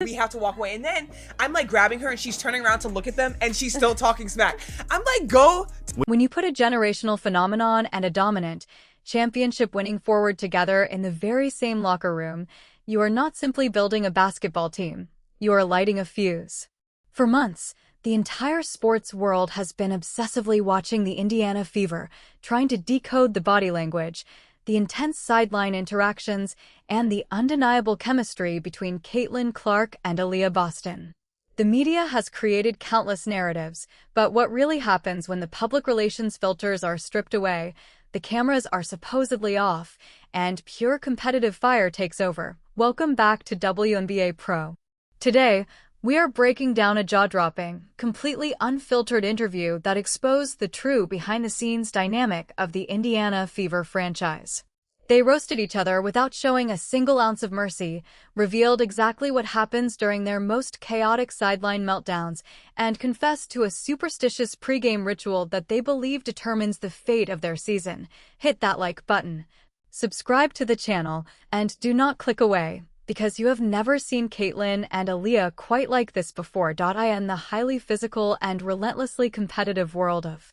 We have to walk away. And then I'm like grabbing her and she's turning around to look at them and she's still talking smack. I'm like, go. When you put a generational phenomenon and a dominant, championship-winning forward together in the very same locker room, you are not simply building a basketball team. You are lighting a fuse. For months, the entire sports world has been obsessively watching the Indiana Fever, trying to decode the body language, the intense sideline interactions, and the undeniable chemistry between Caitlin Clark and Aliyah Boston. The media has created countless narratives, but what really happens when the public relations filters are stripped away, the cameras are supposedly off, and pure competitive fire takes over? Welcome back to WNBA Pro. Today, we are breaking down a jaw-dropping, completely unfiltered interview that exposed the true behind-the-scenes dynamic of the Indiana Fever franchise. They roasted each other without showing a single ounce of mercy, revealed exactly what happens during their most chaotic sideline meltdowns, and confessed to a superstitious pregame ritual that they believe determines the fate of their season. Hit that like button. Subscribe to the channel, and do not click away, because you have never seen Caitlin and Aliyah quite like this before. In the highly physical and relentlessly competitive world of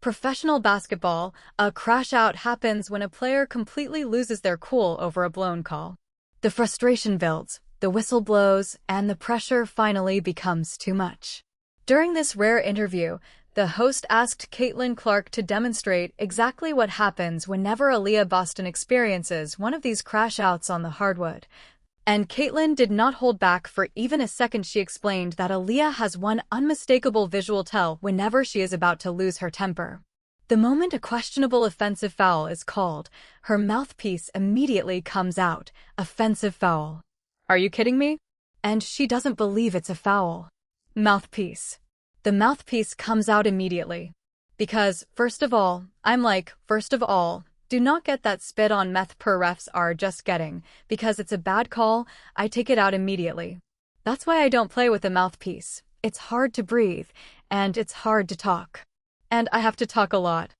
professional basketball, a crash-out happens when a player completely loses their cool over a blown call. The frustration builds, the whistle blows, and the pressure finally becomes too much. During this rare interview, the host asked Caitlin Clark to demonstrate exactly what happens whenever Aliyah Boston experiences one of these crash-outs on the hardwood. And Caitlin did not hold back for even a second. She explained that Aliyah has one unmistakable visual tell whenever she is about to lose her temper. The moment a questionable offensive foul is called, her mouthpiece immediately comes out. Offensive foul. Are you kidding me? And she doesn't believe it's a foul. Mouthpiece. The mouthpiece comes out immediately. Because, first of all, do not get that spit on meth per refs are just getting, because it's a bad call, I take it out immediately. That's why I don't play with a mouthpiece. It's hard to breathe, and it's hard to talk. And I have to talk a lot.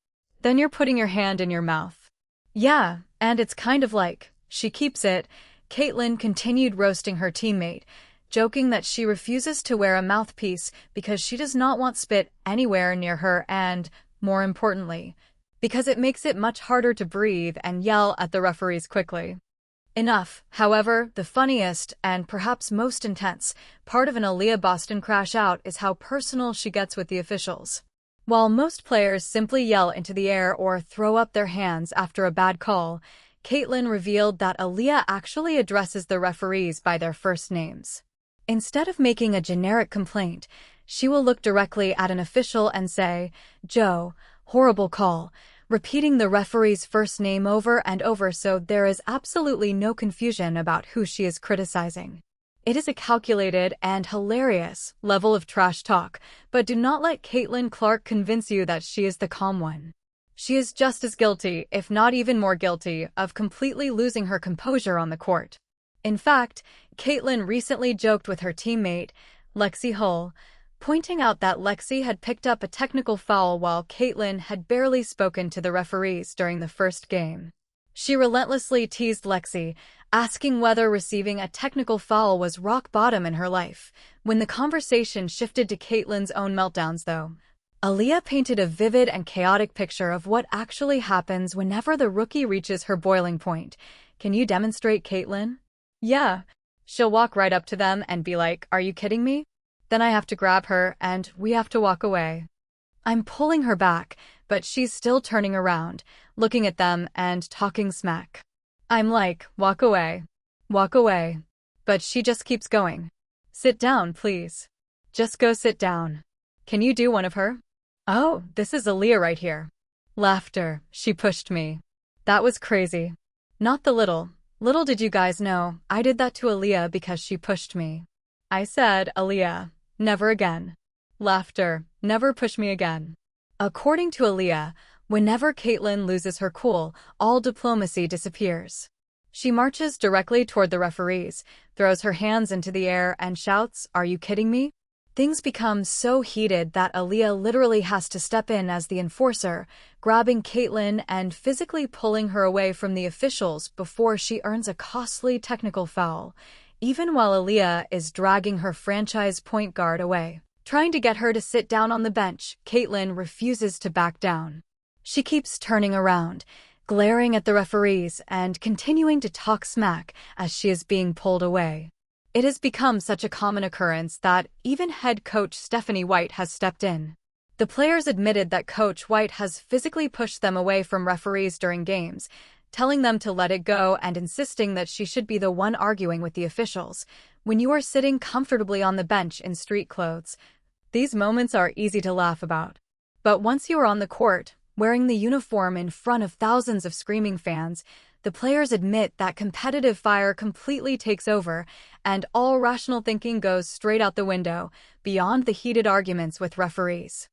Then you're putting your hand in your mouth. Yeah, and it's kind of like, she keeps it. Caitlin continued roasting her teammate, joking that she refuses to wear a mouthpiece because she does not want spit anywhere near her and, more importantly, because it makes it much harder to breathe and yell at the referees quickly. Enough. However, the funniest and perhaps most intense part of an Aliyah Boston crash out is how personal she gets with the officials. While most players simply yell into the air or throw up their hands after a bad call, Caitlin revealed that Aliyah actually addresses the referees by their first names. Instead of making a generic complaint, she will look directly at an official and say, "Joe, horrible call," repeating the referee's first name over and over so there is absolutely no confusion about who she is criticizing. It is a calculated and hilarious level of trash talk, but do not let Caitlin Clark convince you that she is the calm one. She is just as guilty, if not even more guilty, of completely losing her composure on the court. In fact, Caitlin recently joked with her teammate, Lexi Hull, pointing out that Lexi had picked up a technical foul while Caitlin had barely spoken to the referees during the first game. She relentlessly teased Lexi, asking whether receiving a technical foul was rock bottom in her life. When the conversation shifted to Caitlin's own meltdowns, though, Aliyah painted a vivid and chaotic picture of what actually happens whenever the rookie reaches her boiling point. Can you demonstrate, Caitlin? Yeah. She'll walk right up to them and be like, "Are you kidding me?" Then I have to grab her, and we have to walk away. I'm pulling her back, but she's still turning around, looking at them and talking smack. I'm like, walk away. Walk away. But she just keeps going. Sit down, please. Just go sit down. Can you do one of her? Oh, this is Aliyah right here. Laughter. She pushed me. That was crazy. Not the little. Little did you guys know, I did that to Aliyah because she pushed me. I said, Aliyah, never again. Laughter. Never push me again. According to Aliyah, whenever Caitlin loses her cool, all diplomacy disappears. She marches directly toward the referees, throws her hands into the air, and shouts, "Are you kidding me?" Things become so heated that Aliyah literally has to step in as the enforcer, grabbing Caitlin and physically pulling her away from the officials before she earns a costly technical foul. even while Aliyah is dragging her franchise point guard away. Trying to get her to sit down on the bench, Caitlin refuses to back down. She keeps turning around, glaring at the referees and continuing to talk smack as she is being pulled away. It has become such a common occurrence that even head coach Stephanie White has stepped in. The players admitted that Coach White has physically pushed them away from referees during games, telling them to let it go and insisting that she should be the one arguing with the officials. When you are sitting comfortably on the bench in street clothes, these moments are easy to laugh about. But once you are on the court, wearing the uniform in front of thousands of screaming fans, the players admit that competitive fire completely takes over, and all rational thinking goes straight out the window, beyond the heated arguments with referees.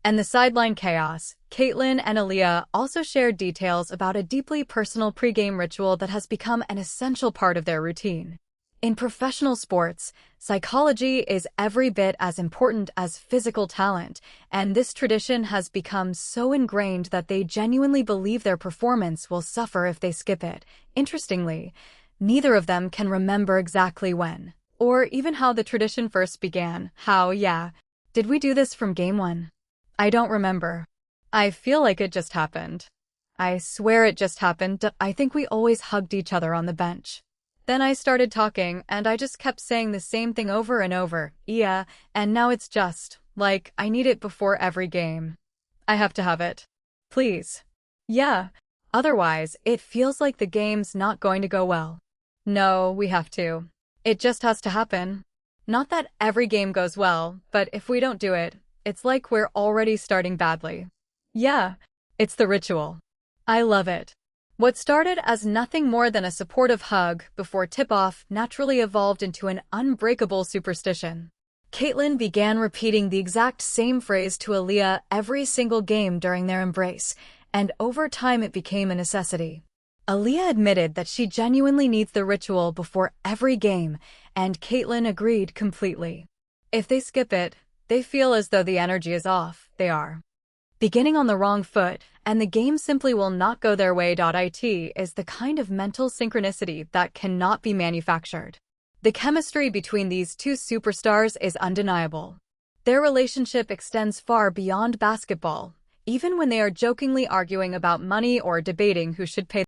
And the sideline chaos. Caitlin and Aliyah also shared details about a deeply personal pregame ritual that has become an essential part of their routine. In professional sports, psychology is every bit as important as physical talent, and this tradition has become so ingrained that they genuinely believe their performance will suffer if they skip it. Interestingly, neither of them can remember exactly when, or even how the tradition first began. Did we do this from game one? I don't remember. I feel like it just happened. I swear it just happened. I think we always hugged each other on the bench. Then I started talking, and I just kept saying the same thing over and over. Yeah, and now it's just, like, I need it before every game. I have to have it. Please. Yeah. Otherwise, it feels like the game's not going to go well. No, we have to. It just has to happen. Not that every game goes well, but if we don't do it, it's like we're already starting badly. Yeah, it's the ritual. I love it. What started as nothing more than a supportive hug before tip-off naturally evolved into an unbreakable superstition. Caitlin began repeating the exact same phrase to Aliyah every single game during their embrace, and over time it became a necessity. Aliyah admitted that she genuinely needs the ritual before every game, and Caitlin agreed completely. If they skip it, they feel as though the energy is off. They are beginning on the wrong foot, and the game simply will not go their way. It is the kind of mental synchronicity that cannot be manufactured. The chemistry between these two superstars is undeniable. Their relationship extends far beyond basketball, even when they are jokingly arguing about money or debating who should pay